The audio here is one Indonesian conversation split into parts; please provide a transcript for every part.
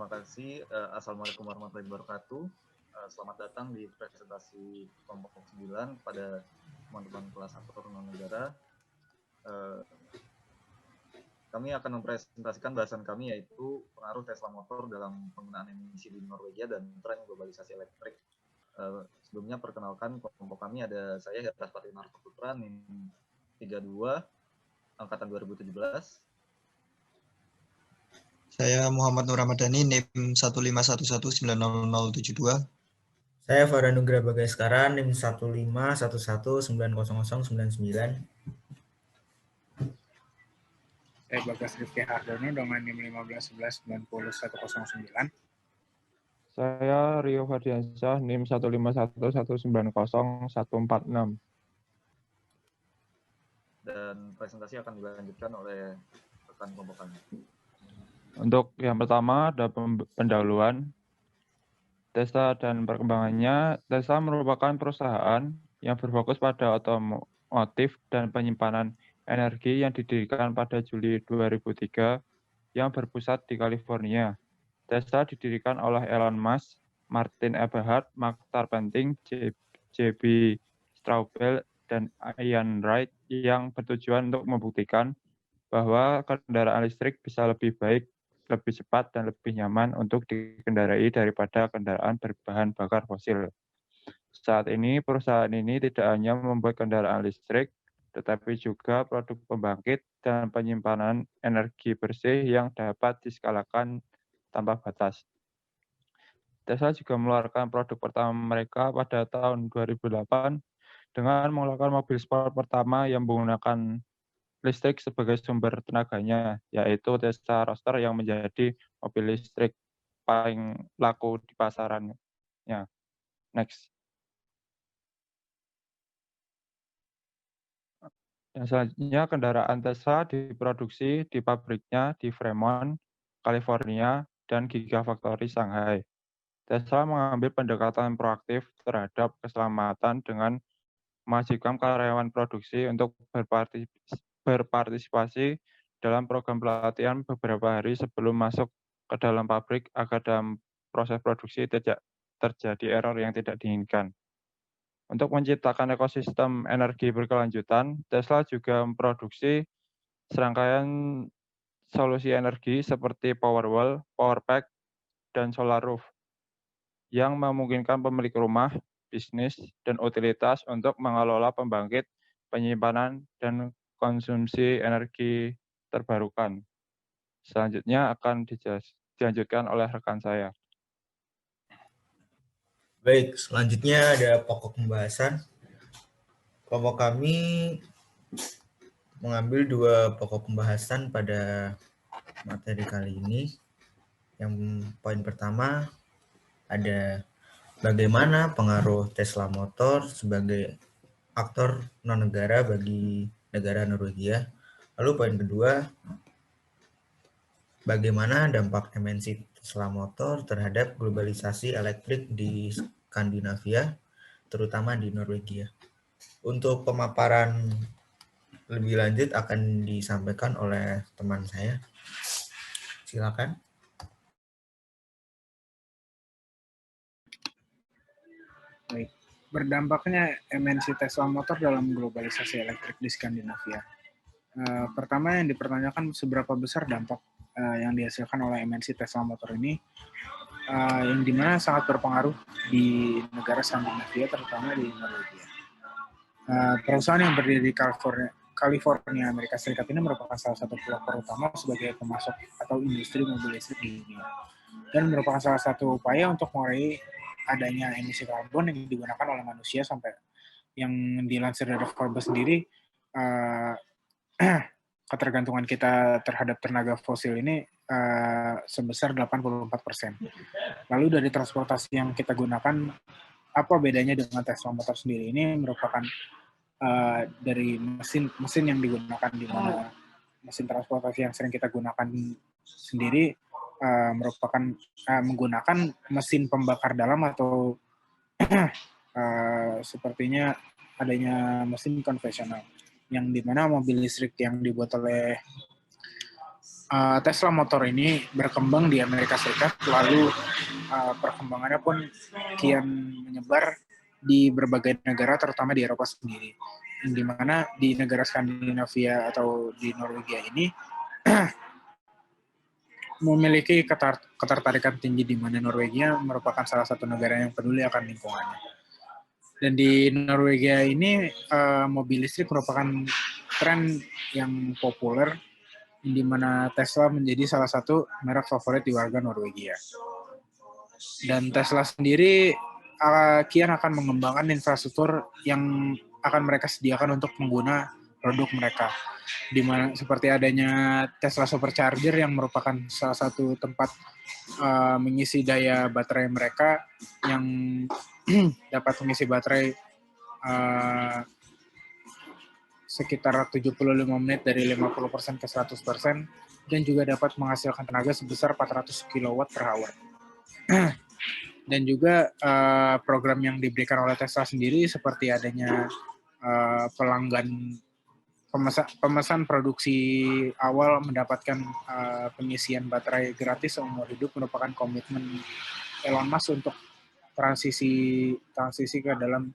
terima kasih. Assalamualaikum warahmatullahi wabarakatuh. Selamat datang di presentasi kelompok 9 pada teman-teman kelas aktor non negara. Kami akan mempresentasikan bahasan kami yaitu pengaruh Tesla motor dalam penggunaan emisi di Norwegia dan tren globalisasi elektrik. Sebelumnya perkenalkan kelompok kami ada saya Heras Narto Putra, NIM 32, angkatan 2017. Saya Muhammad Nur Ramadhani, NIM 151190072. Saya Farah Nugra Bagaskara, NIM 151190099. Saya Bagas Rifki Hardono dengan NIM 151190109. Saya Rio Fardiansyah, NIM 151190146. Dan presentasi akan dilanjutkan oleh rekan kelompok kami. Untuk yang pertama ada pendahuluan. Tesla dan perkembangannya. Tesla merupakan perusahaan yang berfokus pada otomotif dan penyimpanan energi yang didirikan pada Juli 2003 yang berpusat di California. Tesla didirikan oleh Elon Musk, Martin Eberhard, Mark Tarpenting, J.B. Straubel, dan Ian Wright yang bertujuan untuk membuktikan bahwa kendaraan listrik bisa lebih baik, lebih cepat, dan lebih nyaman untuk dikendarai daripada kendaraan berbahan bakar fosil. Saat ini, perusahaan ini tidak hanya membuat kendaraan listrik, tetapi juga produk pembangkit dan penyimpanan energi bersih yang dapat diskalakan tanpa batas. Tesla juga mengeluarkan produk pertama mereka pada tahun 2008 dengan mengeluarkan mobil sport pertama yang menggunakan listrik sebagai sumber tenaganya, yaitu Tesla Roadster yang menjadi mobil listrik paling laku di pasarannya. Next. Yang selanjutnya, kendaraan Tesla diproduksi di pabriknya di Fremont, California, dan Gigafactory Shanghai. Tesla mengambil pendekatan proaktif terhadap keselamatan dengan mewajibkan karyawan produksi untuk berpartisipasi dalam program pelatihan beberapa hari sebelum masuk ke dalam pabrik agar dalam proses produksi tidak terjadi error yang tidak diinginkan. Untuk menciptakan ekosistem energi berkelanjutan, Tesla juga memproduksi serangkaian solusi energi seperti Powerwall, Powerpack, dan Solar Roof yang memungkinkan pemilik rumah, bisnis, dan utilitas untuk mengelola pembangkit, penyimpanan, dan konsumsi energi terbarukan. Selanjutnya akan dilanjutkan oleh rekan saya. Baik, selanjutnya ada pokok pembahasan. Kelompok kami mengambil 2 pokok pembahasan pada materi kali ini. Yang poin pertama ada bagaimana pengaruh Tesla Motor sebagai aktor non-negara bagi negara Norwegia. Lalu poin kedua, bagaimana dampak MNC Tesla Motor terhadap globalisasi elektrik di Skandinavia, terutama di Norwegia. Untuk pemaparan lebih lanjut akan disampaikan oleh teman saya. Silakan. Baik, berdampaknya MNC Tesla Motor dalam globalisasi elektrik di Skandinavia. Pertama yang dipertanyakan seberapa besar dampak yang dihasilkan oleh MNC Tesla Motor ini, yang dimana sangat berpengaruh di negara Skandinavia, terutama di Norwegia. Perusahaan yang berdiri di California, Amerika Serikat ini merupakan salah satu pelopor utama sebagai pemasok atau industri mobil listrik di dunia, dan merupakan salah satu upaya untuk mengurangi adanya emisi karbon yang digunakan oleh manusia sampai yang dilansir dari Forbes sendiri, ketergantungan kita terhadap tenaga fosil ini sebesar 84%. Lalu dari transportasi yang kita gunakan, apa bedanya dengan Tesla Motor sendiri? Ini merupakan dari mesin yang digunakan, di mana mesin transportasi yang sering kita gunakan sendiri merupakan menggunakan mesin pembakar dalam atau sepertinya adanya mesin konvensional, yang dimana mobil listrik yang dibuat oleh Tesla Motor ini berkembang di Amerika Serikat, lalu perkembangannya pun kian menyebar di berbagai negara, terutama di Eropa sendiri. Di mana di negara Skandinavia atau di Norwegia ini memiliki ketertarikan tinggi, di mana Norwegia merupakan salah satu negara yang peduli akan lingkungannya. Dan di Norwegia ini mobil listrik merupakan tren yang populer, di mana Tesla menjadi salah satu merek favorit di warga Norwegia. Dan Tesla sendiri kian akan mengembangkan infrastruktur yang akan mereka sediakan untuk pengguna produk mereka, di mana seperti adanya Tesla Supercharger yang merupakan salah satu tempat mengisi daya baterai mereka, yang dapat mengisi baterai sekitar 75 menit dari 50% ke 100%, dan juga dapat menghasilkan tenaga sebesar 400 kW per hour. Dan juga program yang diberikan oleh Tesla sendiri seperti adanya pelanggan pemesan produksi awal mendapatkan pengisian baterai gratis seumur hidup, merupakan komitmen Elon Musk untuk transisi ke dalam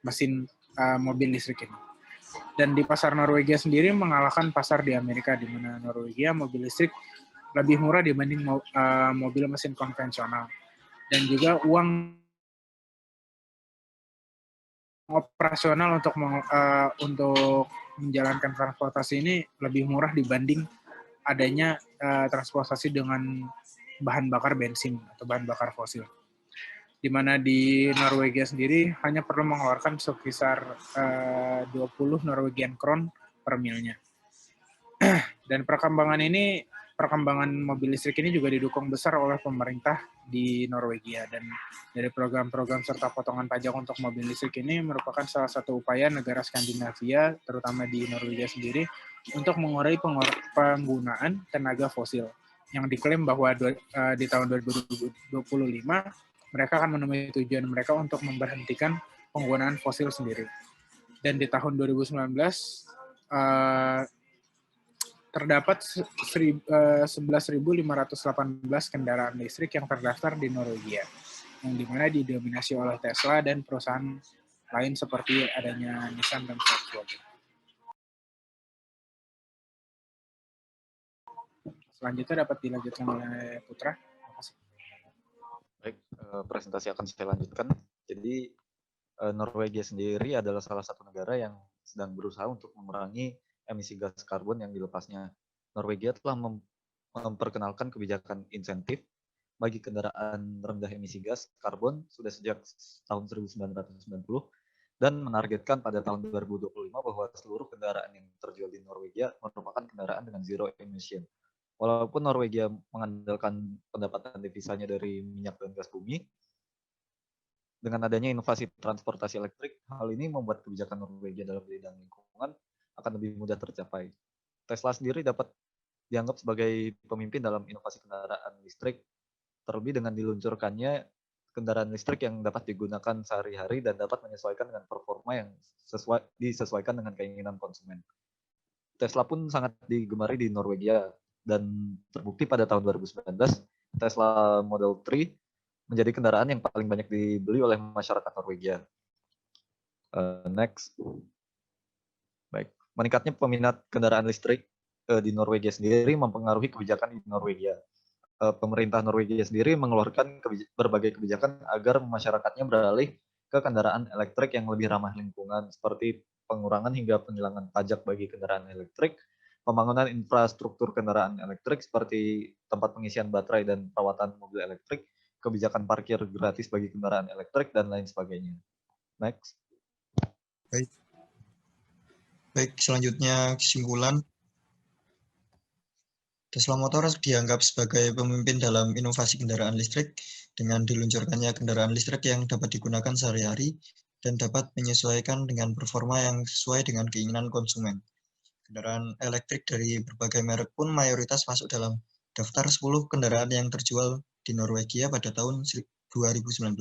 mesin mobil listrik ini. Dan di pasar Norwegia sendiri mengalahkan pasar di Amerika, di mana Norwegia mobil listrik lebih murah dibanding mobil mesin konvensional. Dan juga uang operasional untuk menjalankan transportasi ini lebih murah dibanding adanya transportasi dengan bahan bakar bensin atau bahan bakar fosil. Di mana di Norwegia sendiri hanya perlu mengeluarkan sekitar 20 Norwegian Krone per milnya. Dan perkembangan mobil listrik ini juga didukung besar oleh pemerintah di Norwegia, dan dari program-program serta potongan pajak untuk mobil listrik ini merupakan salah satu upaya negara Skandinavia, terutama di Norwegia sendiri, untuk mengurangi penggunaan tenaga fosil, yang diklaim bahwa di tahun 2025 mereka akan menemui tujuan mereka untuk memberhentikan penggunaan fosil sendiri. Dan di tahun 2019 terdapat 11.518 kendaraan listrik yang terdaftar di Norwegia, yang dimana didominasi oleh Tesla dan perusahaan lain seperti adanya Nissan dan Volkswagen. Selanjutnya dapat dilanjutkan oleh Putra. Baik, presentasi akan saya lanjutkan. Jadi Norwegia sendiri adalah salah satu negara yang sedang berusaha untuk mengurangi emisi gas karbon yang dilepasnya. Norwegia telah memperkenalkan kebijakan insentif bagi kendaraan rendah emisi gas karbon sudah sejak tahun 1990 dan menargetkan pada tahun 2025 bahwa seluruh kendaraan yang terjual di Norwegia merupakan kendaraan dengan zero emission. Walaupun Norwegia mengandalkan pendapatan devisanya dari minyak dan gas bumi, dengan adanya inovasi transportasi elektrik, hal ini membuat kebijakan Norwegia dalam bidang lingkungan akan lebih mudah tercapai. Tesla sendiri dapat dianggap sebagai pemimpin dalam inovasi kendaraan listrik, terlebih dengan diluncurkannya kendaraan listrik yang dapat digunakan sehari-hari dan dapat menyesuaikan dengan performa yang disesuaikan dengan keinginan konsumen. Tesla pun sangat digemari di Norwegia, dan terbukti pada tahun 2019 Tesla Model 3 menjadi kendaraan yang paling banyak dibeli oleh masyarakat Norwegia. Next. Baik, meningkatnya peminat kendaraan listrik di Norwegia sendiri mempengaruhi kebijakan di Norwegia. Pemerintah Norwegia sendiri mengeluarkan berbagai kebijakan agar masyarakatnya beralih ke kendaraan elektrik yang lebih ramah lingkungan, seperti pengurangan hingga penghilangan pajak bagi kendaraan elektrik, pembangunan infrastruktur kendaraan elektrik seperti tempat pengisian baterai dan perawatan mobil elektrik, kebijakan parkir gratis bagi kendaraan elektrik, dan lain sebagainya. Next. Baik, selanjutnya kesimpulan. Tesla Motor dianggap sebagai pemimpin dalam inovasi kendaraan listrik dengan diluncurkannya kendaraan listrik yang dapat digunakan sehari-hari dan dapat menyesuaikan dengan performa yang sesuai dengan keinginan konsumen. Kendaraan elektrik dari berbagai merek pun mayoritas masuk dalam daftar 10 kendaraan yang terjual di Norwegia pada tahun 2019.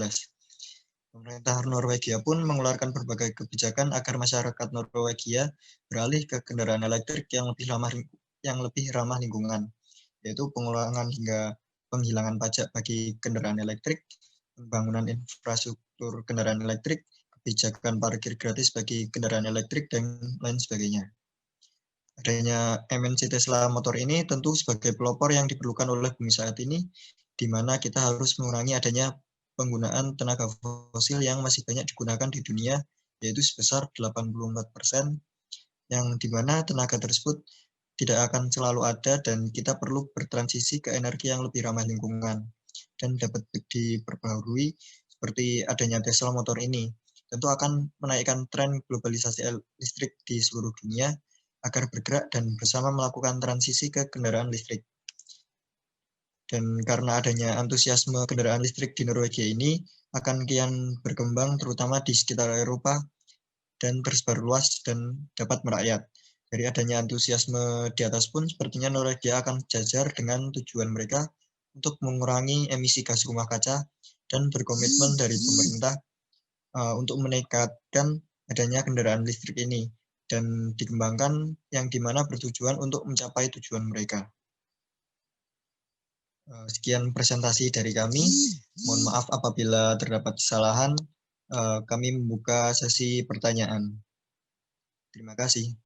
Pemerintah Norwegia pun mengeluarkan berbagai kebijakan agar masyarakat Norwegia beralih ke kendaraan elektrik yang yang lebih ramah lingkungan, yaitu pengurangan hingga penghilangan pajak bagi kendaraan elektrik, pembangunan infrastruktur kendaraan elektrik, kebijakan parkir gratis bagi kendaraan elektrik, dan lain sebagainya. Adanya MNC Tesla Motor ini tentu sebagai pelopor yang diperlukan oleh bumi saat ini, di mana kita harus mengurangi adanya penggunaan tenaga fosil yang masih banyak digunakan di dunia, yaitu sebesar 84%, yang di mana tenaga tersebut tidak akan selalu ada dan kita perlu bertransisi ke energi yang lebih ramah lingkungan dan dapat diperbaharui seperti adanya Tesla Motor ini. Tentu akan menaikkan tren globalisasi listrik di seluruh dunia agar bergerak dan bersama melakukan transisi ke kendaraan listrik. Dan karena adanya antusiasme kendaraan listrik di Norwegia ini akan kian berkembang terutama di sekitar Eropa dan tersebar luas dan dapat merakyat. Dari adanya antusiasme di atas pun sepertinya Norwegia akan sejajar dengan tujuan mereka untuk mengurangi emisi gas rumah kaca dan berkomitmen dari pemerintah untuk meningkatkan adanya kendaraan listrik ini dan dikembangkan yang dimana bertujuan untuk mencapai tujuan mereka. Sekian presentasi dari kami. Mohon maaf apabila terdapat kesalahan. Kami membuka sesi pertanyaan. Terima kasih.